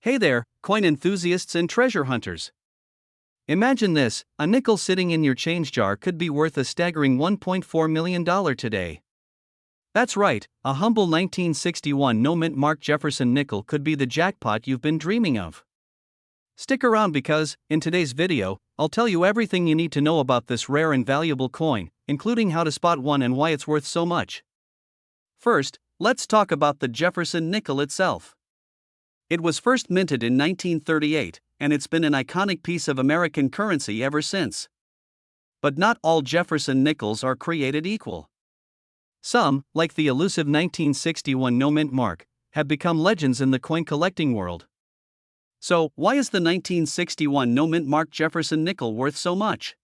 Hey there, coin enthusiasts and treasure hunters. Imagine this: a nickel sitting in your change jar could be worth a staggering $1.4 million today. That's right, a humble 1961 no-mint Mark Jefferson nickel could be the jackpot you've been dreaming of. Stick around because, in today's video, I'll tell you everything you need to know about this rare and valuable coin, including how to spot one and why it's worth so much. First, let's talk about the Jefferson nickel itself. It was first minted in 1938, and it's been an iconic piece of American currency ever since. But not all Jefferson nickels are created equal. Some, like the elusive 1961 no-mint Mark, have become legends in the coin collecting world. So, why is the 1961 no-mint Mark Jefferson nickel worth so much?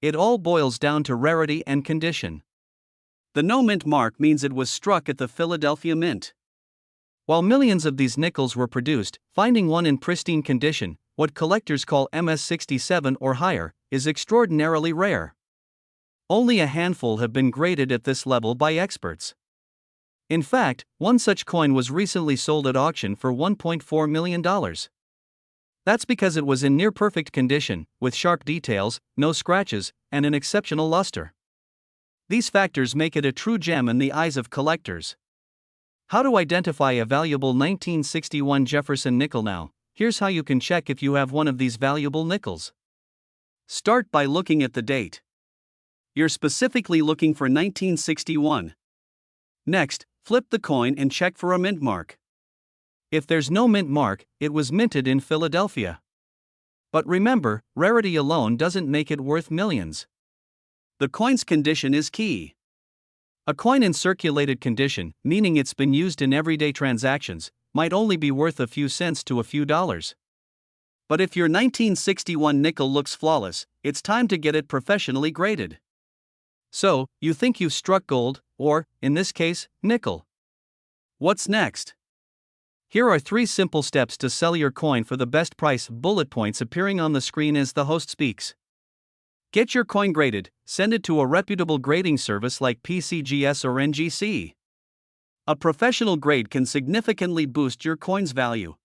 It all boils down to rarity and condition. The no-mint mark means it was struck at the Philadelphia Mint. While millions of these nickels were produced, finding one in pristine condition, what collectors call MS-67 or higher, is extraordinarily rare. Only a handful have been graded at this level by experts. In fact, one such coin was recently sold at auction for $1.4 million. That's because it was in near-perfect condition, with sharp details, no scratches, and an exceptional luster. These factors make it a true gem in the eyes of collectors. How to identify a valuable 1961 Jefferson nickel now? Here's how you can check if you have one of these valuable nickels. Start by looking at the date. You're specifically looking for 1961. Next, flip the coin and check for a mint mark. If there's no mint mark, it was minted in Philadelphia. But remember, rarity alone doesn't make it worth millions. The coin's condition is key. A coin in circulated condition, meaning it's been used in everyday transactions, might only be worth a few cents to a few dollars. But if your 1961 nickel looks flawless, it's time to get it professionally graded. So, you think you've struck gold, or, in this case, nickel. What's next? Here are 3 simple steps to sell your coin for the best price. Bullet points appearing on the screen as the host speaks. Get your coin graded, send it to a reputable grading service like PCGS or NGC. A professional grade can significantly boost your coin's value.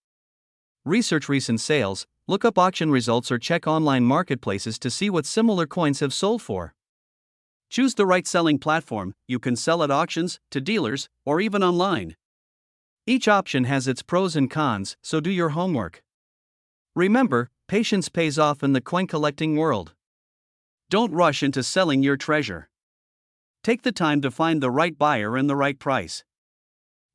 Research recent sales, look up auction results or check online marketplaces to see what similar coins have sold for. Choose the right selling platform. You can sell at auctions, to dealers, or even online. Each option has its pros and cons, so do your homework. Remember, patience pays off in the coin collecting world. Don't rush into selling your treasure. Take the time to find the right buyer and the right price.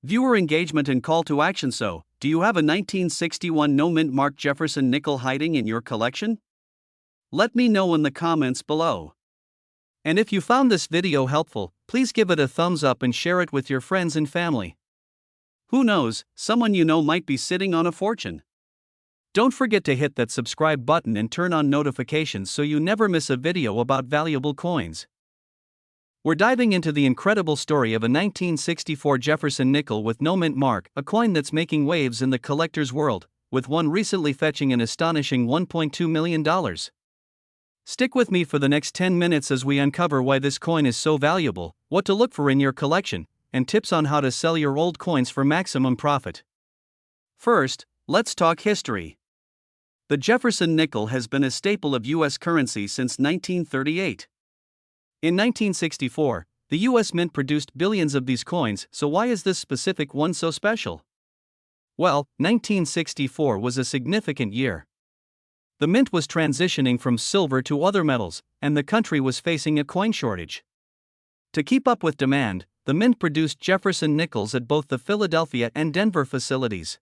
Viewer engagement and call to action. So, do you have a 1961 no-mint Mark Jefferson nickel hiding in your collection? Let me know in the comments below. And if you found this video helpful, please give it a thumbs up and share it with your friends and family. Who knows, someone you know might be sitting on a fortune. Don't forget to hit that subscribe button and turn on notifications so you never miss a video about valuable coins. We're diving into the incredible story of a 1964 Jefferson nickel with no mint mark, a coin that's making waves in the collector's world, with one recently fetching an astonishing $1.2 million. Stick with me for the next 10 minutes as we uncover why this coin is so valuable, what to look for in your collection, and tips on how to sell your old coins for maximum profit. First, let's talk history. The Jefferson nickel has been a staple of U.S. currency since 1938. In 1964, the U.S. Mint produced billions of these coins, so why is this specific one so special? Well, 1964 was a significant year. The mint was transitioning from silver to other metals, and the country was facing a coin shortage. To keep up with demand, the mint produced Jefferson nickels at both the Philadelphia and Denver facilities.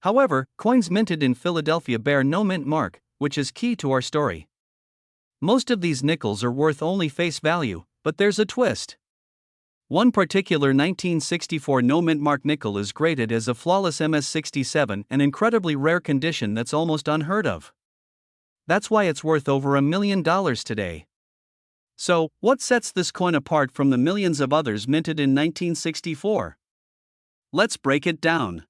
However, coins minted in Philadelphia bear no mint mark, which is key to our story. Most of these nickels are worth only face value, but there's a twist. One particular 1964 no mint mark nickel is graded as a flawless MS-67, an incredibly rare condition that's almost unheard of. That's why it's worth over $1 million today. So, what sets this coin apart from the millions of others minted in 1964? Let's break it down.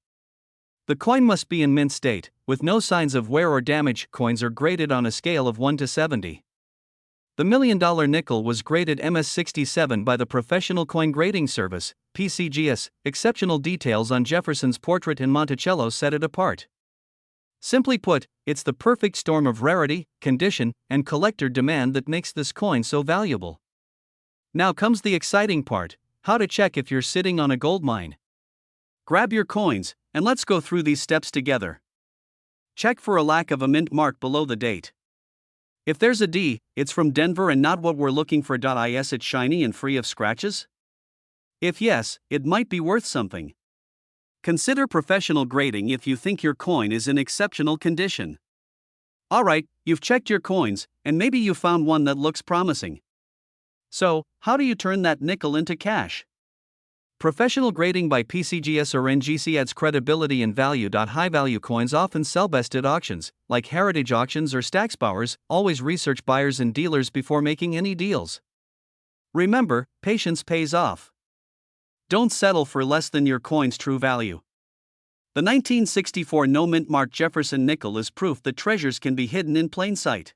The coin must be in mint state, with no signs of wear or damage. Coins are graded on a scale of 1 to 70. The The $1 million nickel was graded MS67 by the Professional Coin Grading Service, PCGS. Exceptional details on Jefferson's portrait in Monticello set it apart. Simply put, it's the perfect storm of rarity, condition, and collector demand that makes this coin so valuable. Now comes the exciting part: how to check if you're sitting on a gold mine. Grab your coins, and let's go through these steps together. Check for a lack of a mint mark below the date. If there's a D, it's from Denver and not what we're looking for. Is it shiny and free of scratches? If yes, it might be worth something. Consider professional grading if you think your coin is in exceptional condition. Alright, you've checked your coins, and maybe you found one that looks promising. So, how do you turn that nickel into cash? Professional grading by PCGS or NGC adds credibility and value. High-value coins often sell best at auctions, like Heritage Auctions or Stack's Bowers. Always research buyers and dealers before making any deals. Remember, patience pays off. Don't settle for less than your coin's true value. The 1964 no-mint mark Jefferson nickel is proof that treasures can be hidden in plain sight.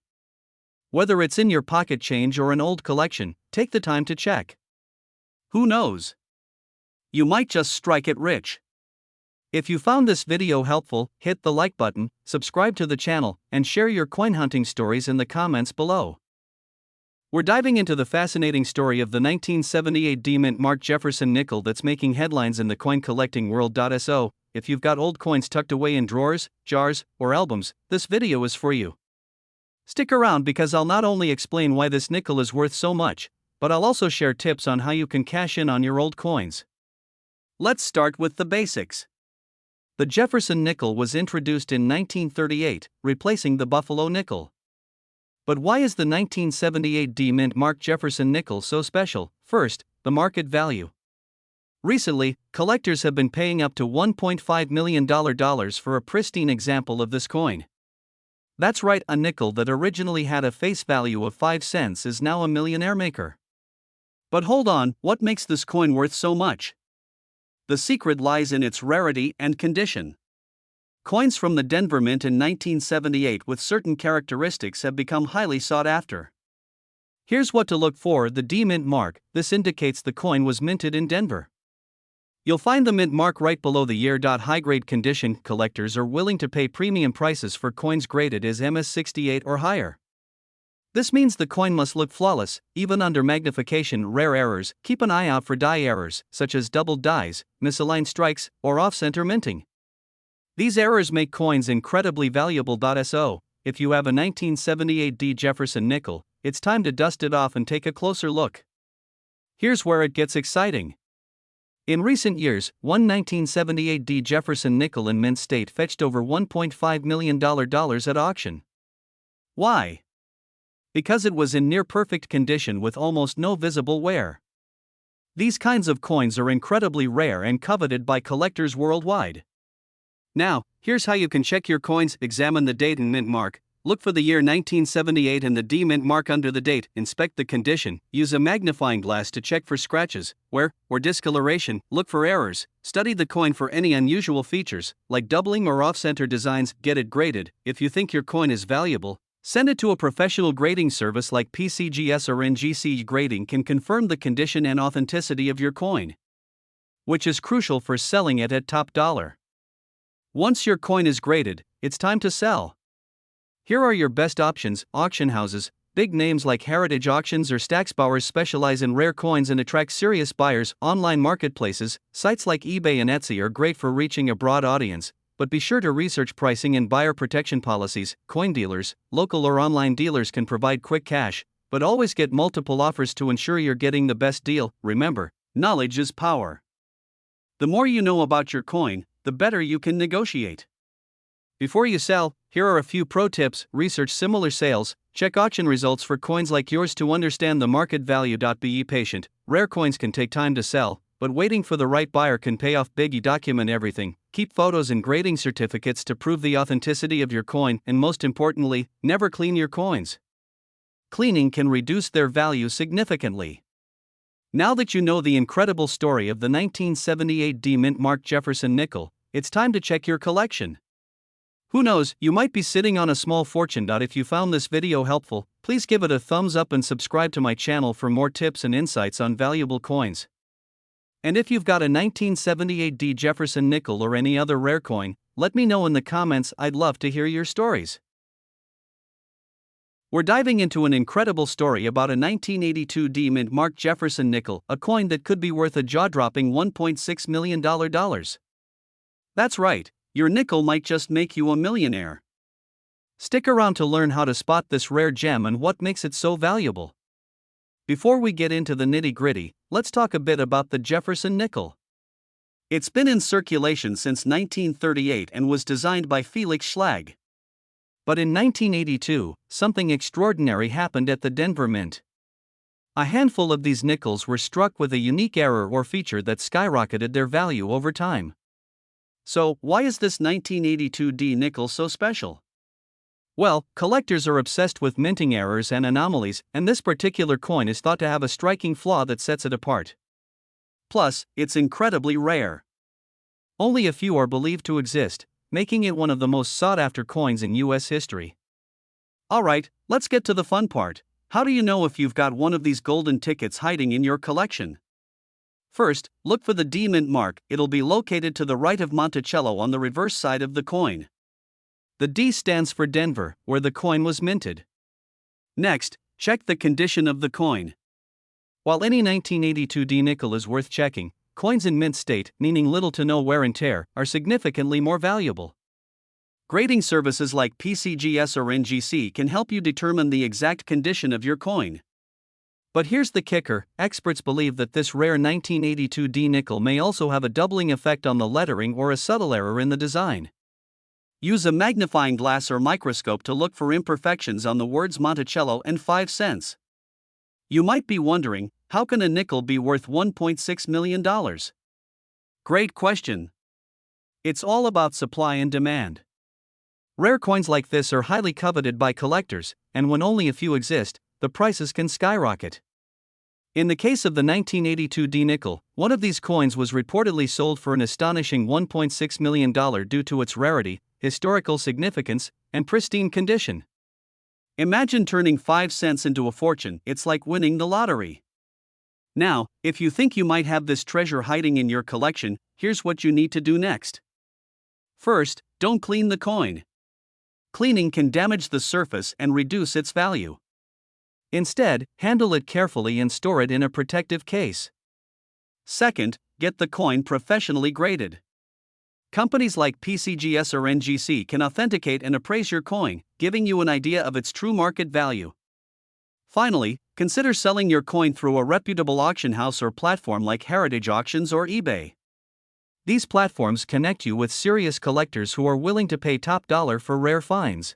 Whether it's in your pocket change or an old collection, take the time to check. Who knows? You might just strike it rich. If you found this video helpful, hit the like button, subscribe to the channel, and share your coin hunting stories in the comments below. We're diving into the fascinating story of the 1978 D-mint mark Jefferson nickel that's making headlines in the coin collecting world. So, if you've got old coins tucked away in drawers, jars, or albums, this video is for you. Stick around because I'll not only explain why this nickel is worth so much, but I'll also share tips on how you can cash in on your old coins. Let's start with the basics. The Jefferson nickel was introduced in 1938, replacing the Buffalo nickel. But why is the 1978 D-mint mark Jefferson nickel so special? First, the market value. Recently, collectors have been paying up to $1.5 million for a pristine example of this coin. That's right, a nickel that originally had a face value of 5 cents is now a millionaire maker. But hold on, what makes this coin worth so much? The secret lies in its rarity and condition. Coins from the Denver Mint in 1978 with certain characteristics have become highly sought after. Here's what to look for: the D-mint mark. This indicates the coin was minted in Denver. You'll find the mint mark right below the year. High-grade condition. Collectors are willing to pay premium prices for coins graded as MS68 or higher. This means the coin must look flawless, even under magnification. Rare errors. Keep an eye out for die errors, such as doubled dies, misaligned strikes, or off-center minting. These errors make coins incredibly valuable. So, if you have a 1978 D Jefferson nickel, it's time to dust it off and take a closer look. Here's where it gets exciting. In recent years, one 1978 D Jefferson nickel in mint state fetched over $1.5 million at auction. Why? Because it was in near-perfect condition with almost no visible wear. These kinds of coins are incredibly rare and coveted by collectors worldwide. Now, here's how you can check your coins. Examine the date and mint mark. Look for the year 1978 and the D mint mark under the date. Inspect the condition. Use a magnifying glass to check for scratches, wear, or discoloration. Look for errors. Study the coin for any unusual features, like doubling or off-center designs. Get it graded. If you think your coin is valuable, send it to a professional grading service like PCGS or NGC. Grading can confirm the condition and authenticity of your coin, which is crucial for selling it at top dollar. Once your coin is graded, it's time to sell. Here are your best options. Auction houses. Big names like Heritage Auctions or Stack's Bowers specialize in rare coins and attract serious buyers. Online marketplaces. Sites like eBay and Etsy are great for reaching a broad audience, but be sure to research pricing and buyer protection policies. Coin dealers. Local or online dealers can provide quick cash, but always get multiple offers to ensure you're getting the best deal. Remember, knowledge is power. The more you know about your coin, the better you can negotiate. Before you sell, here are a few pro tips. Research similar sales. Check auction results for coins like yours to understand the market value. Be patient. Rare coins can take time to sell, but waiting for the right buyer can pay off big. Document everything. Keep photos and grading certificates to prove the authenticity of your coin, and most importantly, never clean your coins. Cleaning can reduce their value significantly. Now that you know the incredible story of the 1978 D mint mark Jefferson nickel, it's time to check your collection. Who knows, you might be sitting on a small fortune. If you found this video helpful, please give it a thumbs up and subscribe to my channel for more tips and insights on valuable coins. And if you've got a 1978 D Jefferson nickel or any other rare coin, let me know in the comments. I'd love to hear your stories. We're diving into an incredible story about a 1982 D mint Mark Jefferson nickel, a coin that could be worth a jaw-dropping $1.6 million. That's right, your nickel might just make you a millionaire. Stick around to learn how to spot this rare gem and what makes it so valuable. Before we get into the nitty-gritty, let's talk a bit about the Jefferson nickel. It's been in circulation since 1938 and was designed by Felix Schlag. But in 1982, something extraordinary happened at the Denver Mint. A handful of these nickels were struck with a unique error or feature that skyrocketed their value over time. So, why is this 1982 D nickel so special? Well, collectors are obsessed with minting errors and anomalies, and this particular coin is thought to have a striking flaw that sets it apart. Plus, it's incredibly rare. Only a few are believed to exist, making it one of the most sought-after coins in US history. Alright, let's get to the fun part. How do you know if you've got one of these golden tickets hiding in your collection? First, look for the D mint mark. It'll be located to the right of Monticello on the reverse side of the coin. The D stands for Denver, where the coin was minted. Next, check the condition of the coin. While any 1982 D nickel is worth checking, coins in mint state, meaning little to no wear and tear, are significantly more valuable. Grading services like PCGS or NGC can help you determine the exact condition of your coin. But here's the kicker: experts believe that this rare 1982 D nickel may also have a doubling effect on the lettering or a subtle error in the design. Use a magnifying glass or microscope to look for imperfections on the words Monticello and 5 cents. You might be wondering, how can a nickel be worth $1.6 million? Great question. It's all about supply and demand. Rare coins like this are highly coveted by collectors, and when only a few exist, the prices can skyrocket. In the case of the 1982 D nickel, one of these coins was reportedly sold for an astonishing $1.6 million due to its rarity, historical significance, and pristine condition. Imagine turning 5 cents into a fortune. It's like winning the lottery. Now, if you think you might have this treasure hiding in your collection, here's what you need to do next. First, don't clean the coin. Cleaning can damage the surface and reduce its value. Instead, handle it carefully and store it in a protective case. Second, get the coin professionally graded. Companies like PCGS or NGC can authenticate and appraise your coin, giving you an idea of its true market value. Finally, consider selling your coin through a reputable auction house or platform like Heritage Auctions or eBay. These platforms connect you with serious collectors who are willing to pay top dollar for rare finds.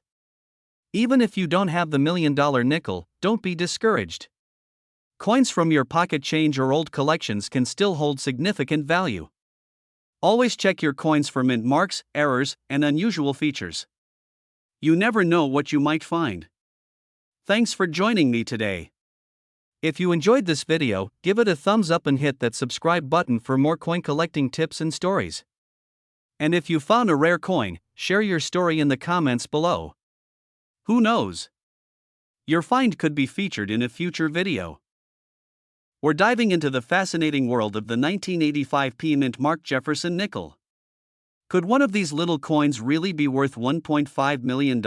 Even if you don't have the $1 million nickel, don't be discouraged. Coins from your pocket change or old collections can still hold significant value. Always check your coins for mint marks, errors, and unusual features. You never know what you might find. Thanks for joining me today. If you enjoyed this video, give it a thumbs up and hit that subscribe button for more coin collecting tips and stories. And if you found a rare coin, share your story in the comments below. Who knows? Your find could be featured in a future video. We're diving into the fascinating world of the 1985 P mint Mark Jefferson nickel. Could one of these little coins really be worth $1.5 million?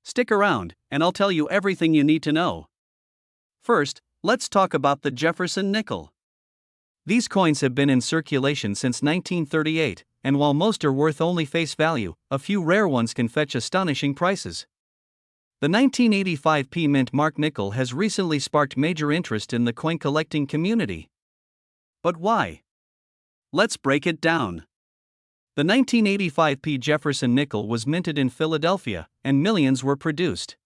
Stick around, and I'll tell you everything you need to know. First, let's talk about the Jefferson nickel. These coins have been in circulation since 1938, and while most are worth only face value, a few rare ones can fetch astonishing prices. The 1985 P mint Mark nickel has recently sparked major interest in the coin collecting community. But why? Let's break it down. The 1985 P Jefferson nickel was minted in Philadelphia, and millions were produced.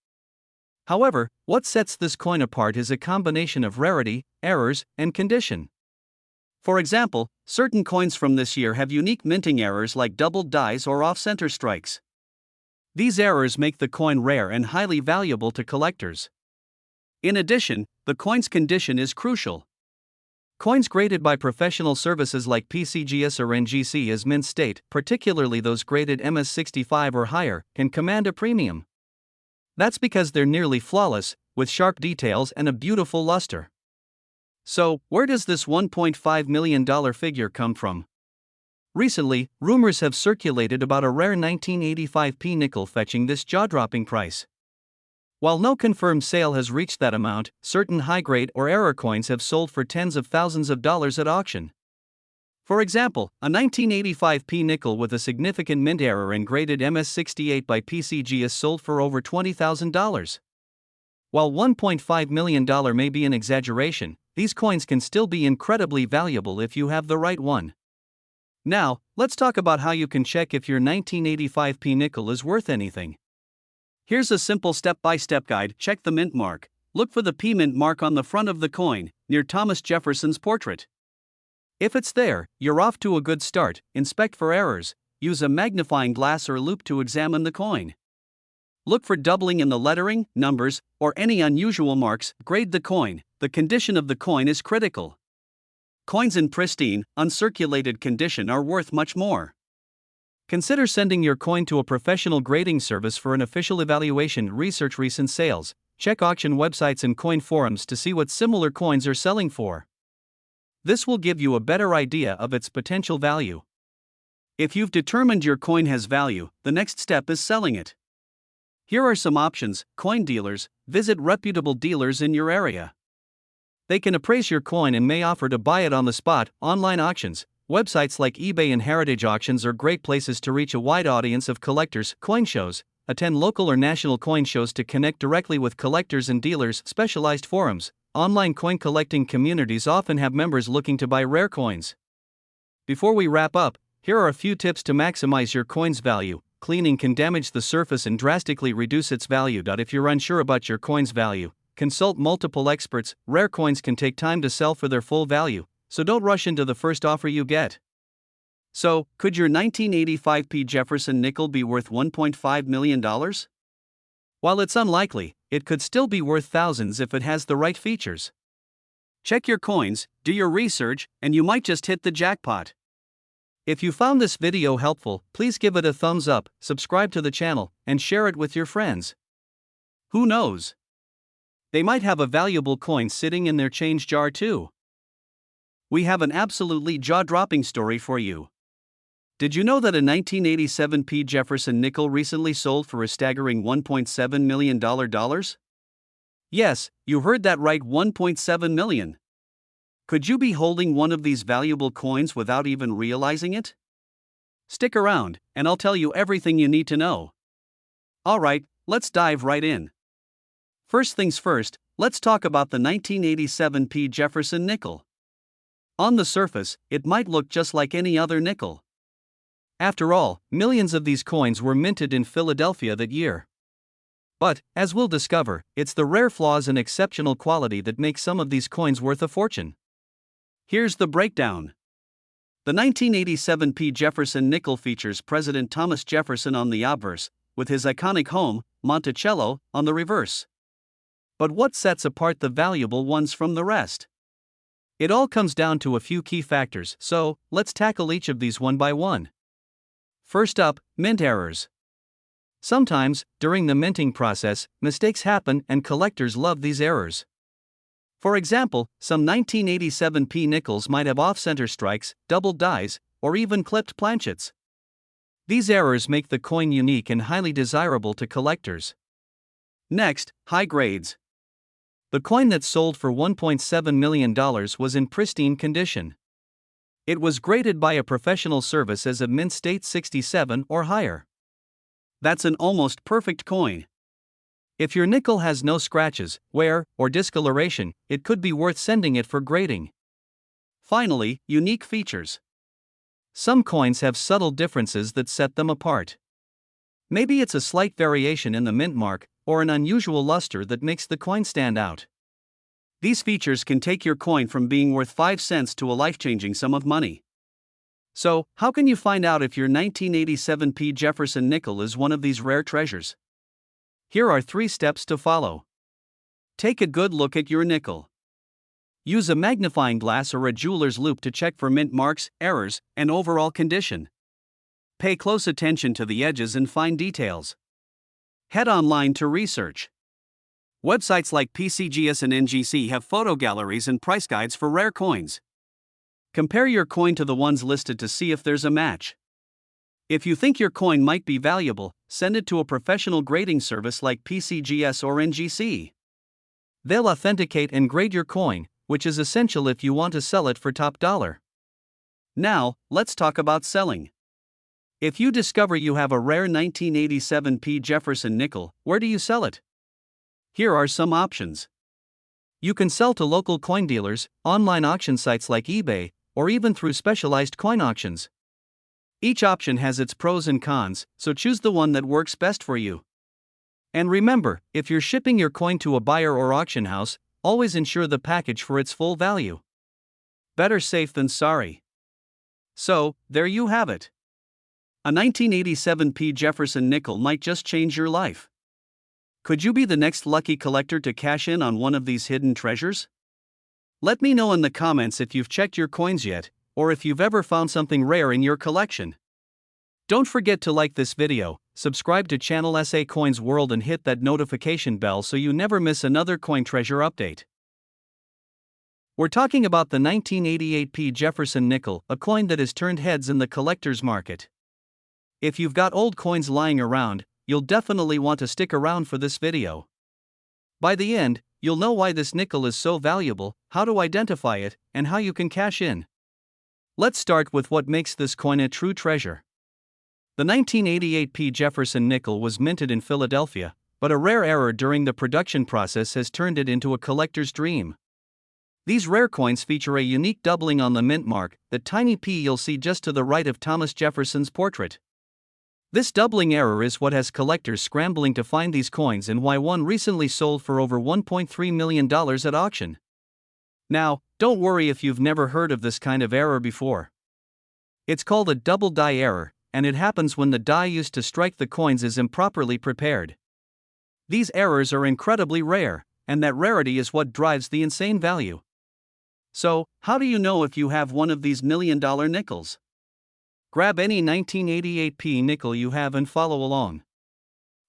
However, what sets this coin apart is a combination of rarity, errors, and condition. For example, certain coins from this year have unique minting errors like doubled dies or off-center strikes. These errors make the coin rare and highly valuable to collectors. In addition, the coin's condition is crucial. Coins graded by professional services like PCGS or NGC as mint state, particularly those graded MS65 or higher, can command a premium. That's because they're nearly flawless, with sharp details and a beautiful luster. So, where does this $1.5 million figure come from? Recently, rumors have circulated about a rare 1985p nickel fetching this jaw-dropping price. While no confirmed sale has reached that amount, certain high-grade or error coins have sold for tens of thousands of dollars at auction. For example, a 1985p nickel with a significant mint error and graded MS68 by PCG is sold for over $20,000. While $1.5 million may be an exaggeration, these coins can still be incredibly valuable if you have the right one. Now, let's talk about how you can check if your 1985p nickel is worth anything. Here's a simple step-by-step guide. Check the mint mark. Look for the P mint mark on the front of the coin, near Thomas Jefferson's portrait. If it's there, you're off to a good start. Inspect for errors. Use a magnifying glass or loupe to examine the coin. Look for doubling in the lettering, numbers, or any unusual marks. Grade the coin. The condition of the coin is critical. Coins in pristine, uncirculated condition are worth much more. Consider sending your coin to a professional grading service for an official evaluation. Research recent sales. Check auction websites and coin forums to see what similar coins are selling for. This will give you a better idea of its potential value. If you've determined your coin has value, the next step is selling it. Here are some options. Coin dealers. Visit reputable dealers in your area. They can appraise your coin and may offer to buy it on the spot. Online auctions. Websites like eBay and Heritage Auctions are great places to reach a wide audience of collectors. Coin shows. Attend local or national coin shows to connect directly with collectors and dealers. Specialized forums. Online coin collecting communities often have members looking to buy rare coins. Before we wrap up, here are a few tips to maximize your coin's value. Cleaning can damage the surface and drastically reduce its value. If you're unsure about your coin's value, consult multiple experts. Rare coins can take time to sell for their full value, so don't rush into the first offer you get. So, could your 1985p Jefferson nickel be worth $1.5 million? While it's unlikely, it could still be worth thousands if it has the right features. Check your coins, do your research, and you might just hit the jackpot. If you found this video helpful, please give it a thumbs up, subscribe to the channel, and share it with your friends. Who knows? They might have a valuable coin sitting in their change jar too. We have an absolutely jaw-dropping story for you. Did you know that a 1987p Jefferson nickel recently sold for a staggering $1.7 million? Yes, you heard that right, $1.7 million. Could you be holding one of these valuable coins without even realizing it? Stick around, and I'll tell you everything you need to know. Alright, let's dive right in. First things first, let's talk about the 1987p Jefferson nickel. On the surface, it might look just like any other nickel. After all, millions of these coins were minted in Philadelphia that year. But, as we'll discover, it's the rare flaws and exceptional quality that make some of these coins worth a fortune. Here's the breakdown. The 1987p Jefferson nickel features President Thomas Jefferson on the obverse, with his iconic home, Monticello, on the reverse. But what sets apart the valuable ones from the rest? It all comes down to a few key factors, so let's tackle each of these one by one. First up, mint errors. Sometimes, during the minting process, mistakes happen and collectors love these errors. For example, some 1987p nickels might have off-center strikes, doubled dies, or even clipped planchets. These errors make the coin unique and highly desirable to collectors. Next, high grades. The coin that sold for $1.7 million was in pristine condition. It was graded by a professional service as a mint state 67 or higher. That's an almost perfect coin. If your nickel has no scratches, wear, or discoloration, it could be worth sending it for grading. Finally, unique features. Some coins have subtle differences that set them apart. Maybe it's a slight variation in the mint mark, or an unusual luster that makes the coin stand out. These features can take your coin from being worth 5 cents to a life-changing sum of money. So, how can you find out if your 1987p Jefferson nickel is one of these rare treasures? Here are 3 steps to follow. Take a good look at your nickel. Use a magnifying glass or a jeweler's loupe to check for mint marks, errors, and overall condition. Pay close attention to the edges and fine details. Head online to research. Websites like PCGS and NGC have photo galleries and price guides for rare coins. Compare your coin to the ones listed to see if there's a match. If you think your coin might be valuable, send it to a professional grading service like PCGS or NGC. They'll authenticate and grade your coin, which is essential if you want to sell it for top dollar. Now, let's talk about selling. If you discover you have a rare 1987 P. Jefferson nickel, where do you sell it? Here are some options. You can sell to local coin dealers, online auction sites like eBay, or even through specialized coin auctions. Each option has its pros and cons, so choose the one that works best for you. And remember, if you're shipping your coin to a buyer or auction house, always insure the package for its full value. Better safe than sorry. So, there you have it. A 1987 P. Jefferson nickel might just change your life. Could you be the next lucky collector to cash in on one of these hidden treasures? Let me know in the comments if you've checked your coins yet, or if you've ever found something rare in your collection. Don't forget to like this video, subscribe to channel SA Coins World and hit that notification bell so you never miss another coin treasure update. We're talking about the 1988 P. Jefferson nickel, a coin that has turned heads in the collector's market. If you've got old coins lying around, you'll definitely want to stick around for this video. By the end, you'll know why this nickel is so valuable, how to identify it, and how you can cash in. Let's start with what makes this coin a true treasure. The 1988 P. Jefferson nickel was minted in Philadelphia, but a rare error during the production process has turned it into a collector's dream. These rare coins feature a unique doubling on the mint mark, the tiny P you'll see just to the right of Thomas Jefferson's portrait. This doubling error is what has collectors scrambling to find these coins and why one recently sold for over $1.3 million at auction. Now, don't worry if you've never heard of this kind of error before. It's called a double die error, and it happens when the die used to strike the coins is improperly prepared. These errors are incredibly rare, and that rarity is what drives the insane value. So, how do you know if you have one of these million-dollar nickels? Grab any 1988 P nickel you have and follow along.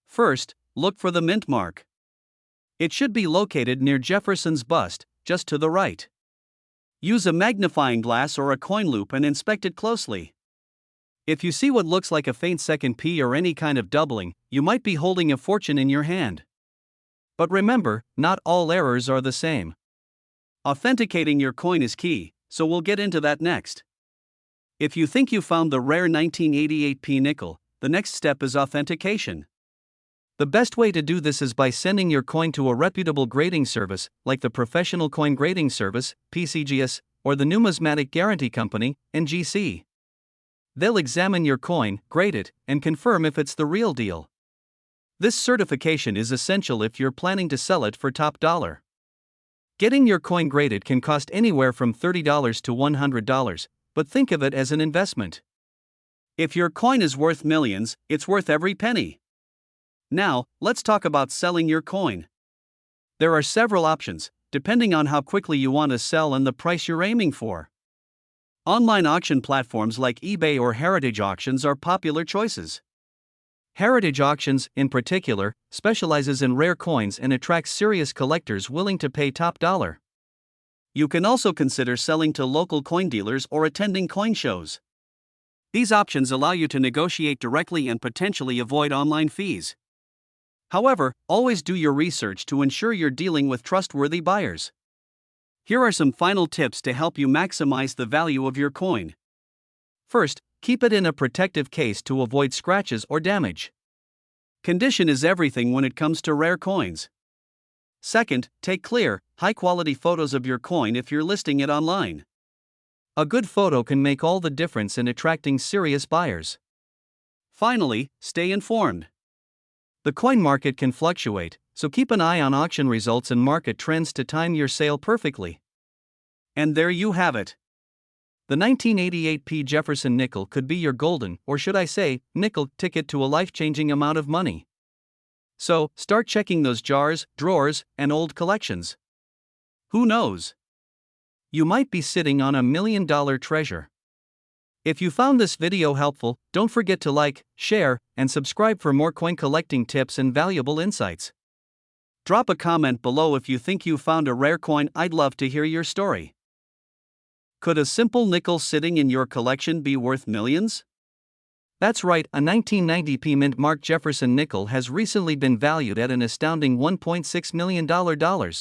First, look for the mint mark. It should be located near Jefferson's bust, just to the right. Use a magnifying glass or a coin loop and inspect it closely. If you see what looks like a faint second P or any kind of doubling, you might be holding a fortune in your hand. But remember, not all errors are the same. Authenticating your coin is key, so we'll get into that next. If you think you found the rare 1988 P nickel, the next step is authentication. The best way to do this is by sending your coin to a reputable grading service, like the Professional Coin Grading Service, PCGS, or the Numismatic Guarantee Company, NGC. They'll examine your coin, grade it, and confirm if it's the real deal. This certification is essential if you're planning to sell it for top dollar. Getting your coin graded can cost anywhere from $30 to $100, but think of it as an investment. If your coin is worth millions, it's worth every penny. Now, let's talk about selling your coin. There are several options, depending on how quickly you want to sell and the price you're aiming for. Online auction platforms like eBay or Heritage Auctions are popular choices. Heritage Auctions, in particular, specializes in rare coins and attracts serious collectors willing to pay top dollar. You can also consider selling to local coin dealers or attending coin shows. These options allow you to negotiate directly and potentially avoid online fees. However, always do your research to ensure you're dealing with trustworthy buyers. Here are some final tips to help you maximize the value of your coin. First, keep it in a protective case to avoid scratches or damage. Condition is everything when it comes to rare coins. Second, take clear, high-quality photos of your coin if you're listing it online. A good photo can make all the difference in attracting serious buyers. Finally, stay informed. The coin market can fluctuate, so keep an eye on auction results and market trends to time your sale perfectly. And there you have it. The 1988 P. Jefferson nickel could be your golden, or should I say, nickel ticket to a life-changing amount of money. So, start checking those jars, drawers, and old collections. Who knows? You might be sitting on $1 million treasure. If you found this video helpful, don't forget to like, share, and subscribe for more coin collecting tips and valuable insights. Drop a comment below if you think you found a rare coin. I'd love to hear your story. Could a simple nickel sitting in your collection be worth millions? That's right, a 1990p mint Mark Jefferson nickel has recently been valued at an astounding $1.6 million.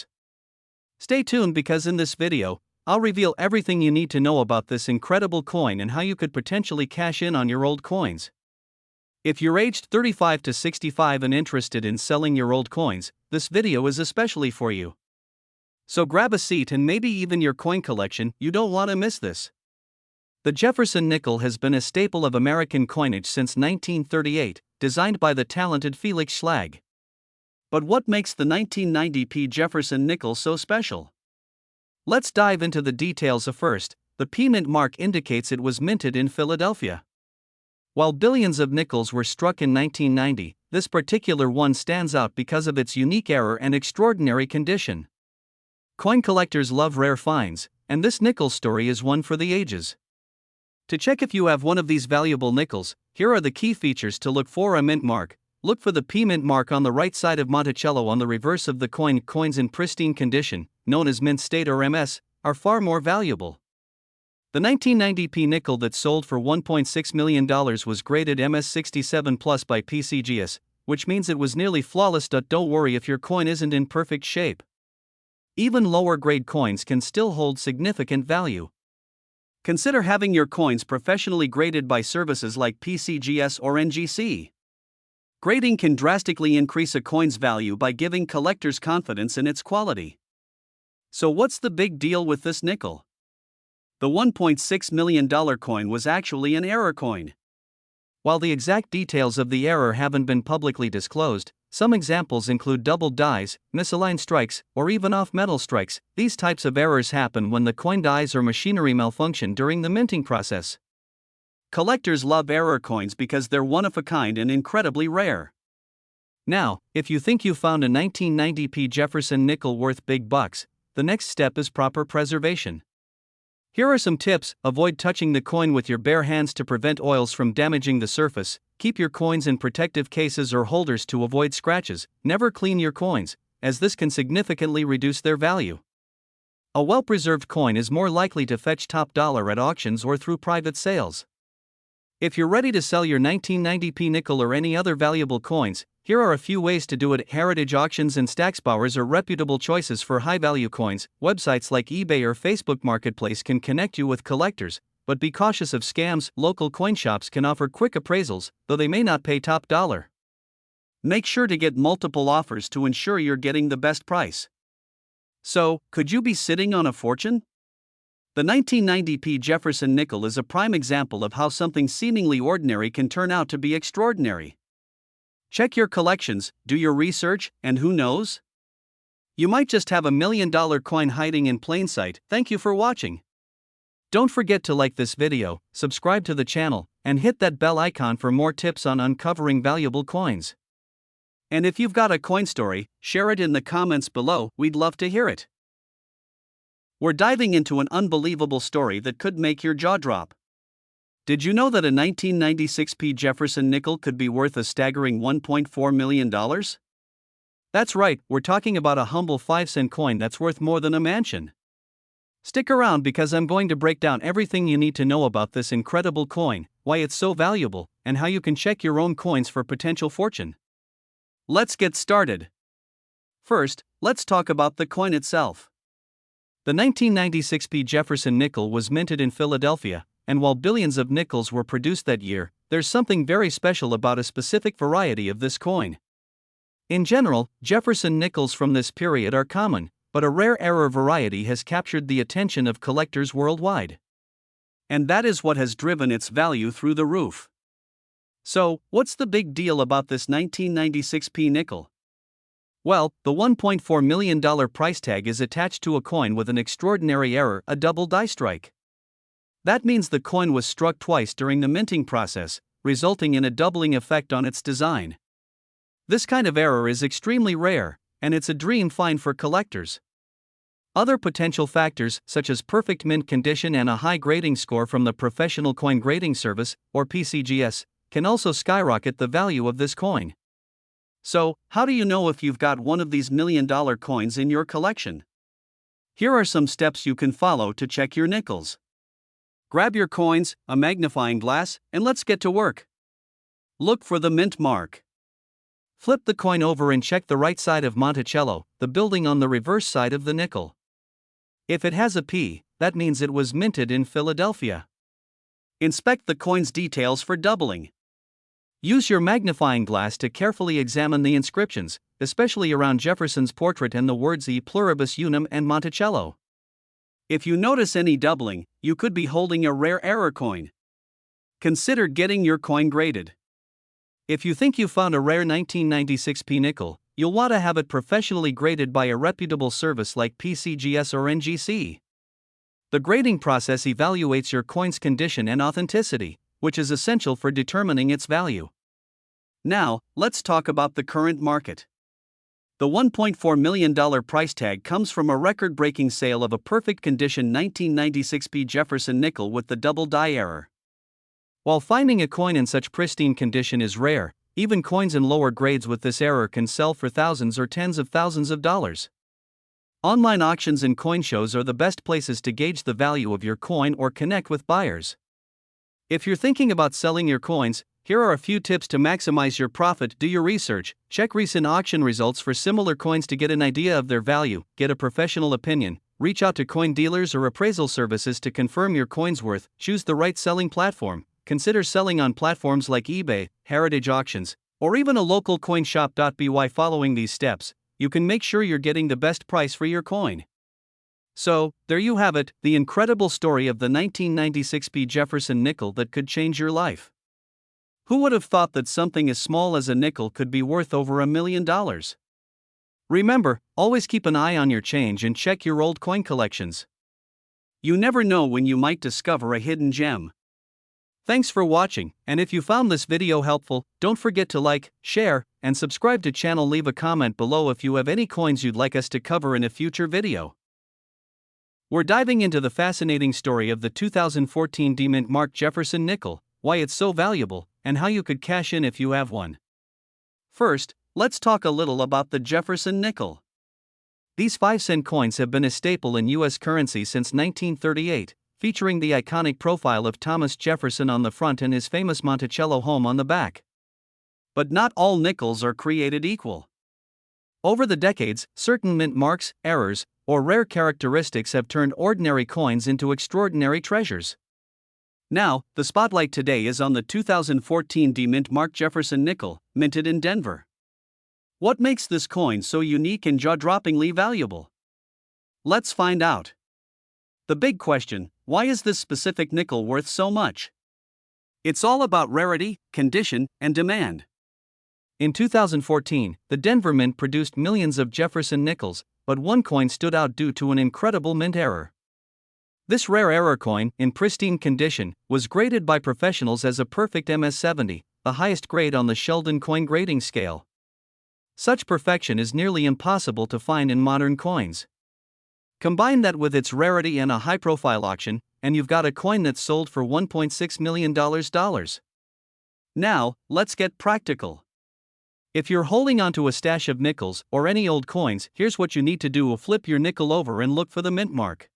Stay tuned because in this video, I'll reveal everything you need to know about this incredible coin and how you could potentially cash in on your old coins. If you're aged 35 to 65 and interested in selling your old coins, this video is especially for you. So grab a seat and maybe even your coin collection, you don't want to miss this. The Jefferson nickel has been a staple of American coinage since 1938, designed by the talented Felix Schlag. But what makes the 1990p Jefferson nickel so special? Let's dive into the details first. The P mint mark indicates it was minted in Philadelphia. While billions of nickels were struck in 1990, this particular one stands out because of its unique error and extraordinary condition. Coin collectors love rare finds, and this nickel story is one for the ages. To check if you have one of these valuable nickels, here are the key features to look for: a mint mark. Look for the P mint mark on the right side of Monticello on the reverse of the coin. Coins in pristine condition, known as mint state or MS, are far more valuable. The 1990p nickel that sold for $1.6 million was graded MS67 Plus by PCGS, which means it was nearly flawless. Don't worry if your coin isn't in perfect shape. Even lower grade coins can still hold significant value. Consider having your coins professionally graded by services like PCGS or NGC. Grading can drastically increase a coin's value by giving collectors confidence in its quality. So what's the big deal with this nickel? The $1.6 million coin was actually an error coin. While the exact details of the error haven't been publicly disclosed, some examples include doubled dies, misaligned strikes, or even off-metal strikes. These types of errors happen when the coin dies or machinery malfunction during the minting process. Collectors love error coins because they're one of a kind and incredibly rare. Now, if you think you found a 1990p Jefferson nickel worth big bucks, the next step is proper preservation. Here are some tips: avoid touching the coin with your bare hands to prevent oils from damaging the surface. Keep your coins in protective cases or holders to avoid scratches. Never clean your coins, as this can significantly reduce their value. A well-preserved coin is more likely to fetch top dollar at auctions or through private sales. If you're ready to sell your 1990p nickel or any other valuable coins, here are a few ways to do it. Heritage auctions and Stacksbowers are reputable choices for high-value coins. Websites like eBay or Facebook Marketplace can connect you with collectors, but be cautious of scams. Local coin shops can offer quick appraisals, though they may not pay top dollar. Make sure to get multiple offers to ensure you're getting the best price. So, could you be sitting on a fortune? The 1990p Jefferson nickel is a prime example of how something seemingly ordinary can turn out to be extraordinary. Check your collections, do your research, and who knows? You might just have $1 million coin hiding in plain sight. Thank you for watching. Don't forget to like this video, subscribe to the channel, and hit that bell icon for more tips on uncovering valuable coins. And if you've got a coin story, share it in the comments below. We'd love to hear it. We're diving into an unbelievable story that could make your jaw drop. Did you know that a 1996p Jefferson nickel could be worth a staggering $1.4 million? That's right, we're talking about a humble 5-cent coin that's worth more than a mansion. Stick around because I'm going to break down everything you need to know about this incredible coin, why it's so valuable, and how you can check your own coins for potential fortune. Let's get started. First, let's talk about the coin itself. The 1996p Jefferson nickel was minted in Philadelphia, and while billions of nickels were produced that year, there's something very special about a specific variety of this coin. In general, Jefferson nickels from this period are common, but a rare error variety has captured the attention of collectors worldwide. And that is what has driven its value through the roof. So, what's the big deal about this 1996p nickel? Well, the $1.4 million price tag is attached to a coin with an extraordinary error, a double die strike. That means the coin was struck twice during the minting process, resulting in a doubling effect on its design. This kind of error is extremely rare, and it's a dream find for collectors. Other potential factors, such as perfect mint condition and a high grading score from the Professional Coin Grading Service, or PCGS, can also skyrocket the value of this coin. So, how do you know if you've got one of these million-dollar coins in your collection? Here are some steps you can follow to check your nickels. Grab your coins, a magnifying glass, and let's get to work. Look for the mint mark. Flip the coin over and check the right side of Monticello, the building on the reverse side of the nickel. If it has a P, that means it was minted in Philadelphia. Inspect the coin's details for doubling. Use your magnifying glass to carefully examine the inscriptions, especially around Jefferson's portrait and the words E pluribus unum and Monticello. If you notice any doubling, you could be holding a rare error coin. Consider getting your coin graded. If you think you found a rare 1996 P nickel, you'll want to have it professionally graded by a reputable service like PCGS or NGC. The grading process evaluates your coin's condition and authenticity, which is essential for determining its value. Now, let's talk about the current market. The $1.4 million price tag comes from a record-breaking sale of a perfect condition 1996 P Jefferson nickel with the double die error. While finding a coin in such pristine condition is rare, even coins in lower grades with this error can sell for thousands or tens of thousands of dollars. Online auctions and coin shows are the best places to gauge the value of your coin or connect with buyers. If you're thinking about selling your coins, here are a few tips to maximize your profit. Do your research, check recent auction results for similar coins to get an idea of their value, get a professional opinion, reach out to coin dealers or appraisal services to confirm your coin's worth, choose the right selling platform. Consider selling on platforms like eBay, Heritage Auctions, or even a local coin shop. By following these steps, you can make sure you're getting the best price for your coin. So, there you have it, the incredible story of the 1996 P Jefferson nickel that could change your life. Who would have thought that something as small as a nickel could be worth over $1 million? Remember, always keep an eye on your change and check your old coin collections. You never know when you might discover a hidden gem. Thanks for watching, and if you found this video helpful, don't forget to like, share, and subscribe to channel. Leave a comment below if you have any coins you'd like us to cover in a future video. We're diving into the fascinating story of the 2014 D-Mint Mark Jefferson nickel, why it's so valuable, and how you could cash in if you have one. First, let's talk a little about the Jefferson nickel. These 5-cent coins have been a staple in U.S. currency since 1938. Featuring the iconic profile of Thomas Jefferson on the front and his famous Monticello home on the back. But not all nickels are created equal. Over the decades, certain mint marks, errors, or rare characteristics have turned ordinary coins into extraordinary treasures. Now, the spotlight today is on the 2014 D-Mint Mark Jefferson nickel, minted in Denver. What makes this coin so unique and jaw-droppingly valuable? Let's find out. The big question: why is this specific nickel worth so much? It's all about rarity, condition, and demand. In 2014, the Denver Mint produced millions of Jefferson nickels, but one coin stood out due to an incredible mint error. This rare error coin, in pristine condition, was graded by professionals as a perfect MS-70, the highest grade on the Sheldon coin grading scale. Such perfection is nearly impossible to find in modern coins. Combine that with its rarity and a high-profile auction, and you've got a coin that's sold for $1.6 million. Now, let's get practical. If you're holding onto a stash of nickels or any old coins, here's what you need to do: flip your nickel over and look for the mint mark.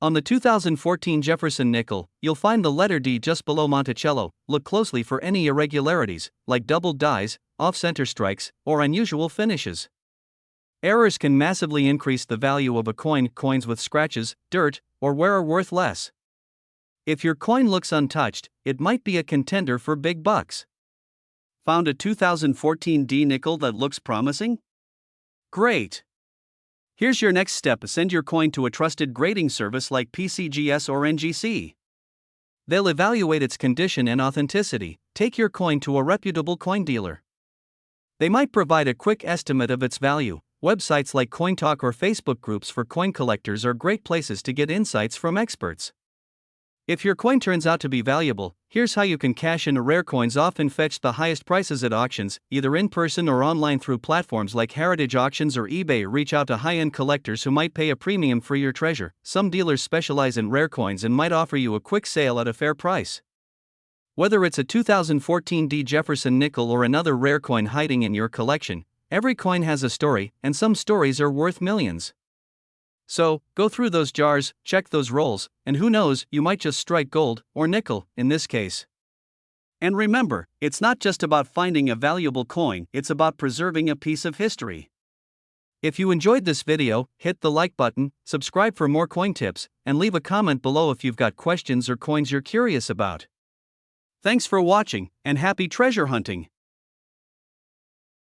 On the 2014 Jefferson nickel, you'll find the letter D just below Monticello. Look closely for any irregularities, like doubled dies, off-center strikes, or unusual finishes. Errors can massively increase the value of a coin. Coins with scratches, dirt, or wear are worth less. If your coin looks untouched, it might be a contender for big bucks. Found a 2014 D nickel that looks promising? Great! Here's your next step: send your coin to a trusted grading service like PCGS or NGC. They'll evaluate its condition and authenticity. Take your coin to a reputable coin dealer. They might provide a quick estimate of its value. Websites like CoinTalk or Facebook groups for coin collectors are great places to get insights from experts. If your coin turns out to be valuable, here's how you can cash in. Rare coins often fetch the highest prices at auctions, either in person or online through platforms like Heritage Auctions or eBay. Reach out to high-end collectors who might pay a premium for your treasure. Some dealers specialize in rare coins and might offer you a quick sale at a fair price. Whether it's a 2014 D. Jefferson nickel or another rare coin hiding in your collection, every coin has a story, and some stories are worth millions. So, go through those jars, check those rolls, and who knows, you might just strike gold, or nickel, in this case. And remember, it's not just about finding a valuable coin, it's about preserving a piece of history. If you enjoyed this video, hit the like button, subscribe for more coin tips, and leave a comment below if you've got questions or coins you're curious about. Thanks for watching, and happy treasure hunting!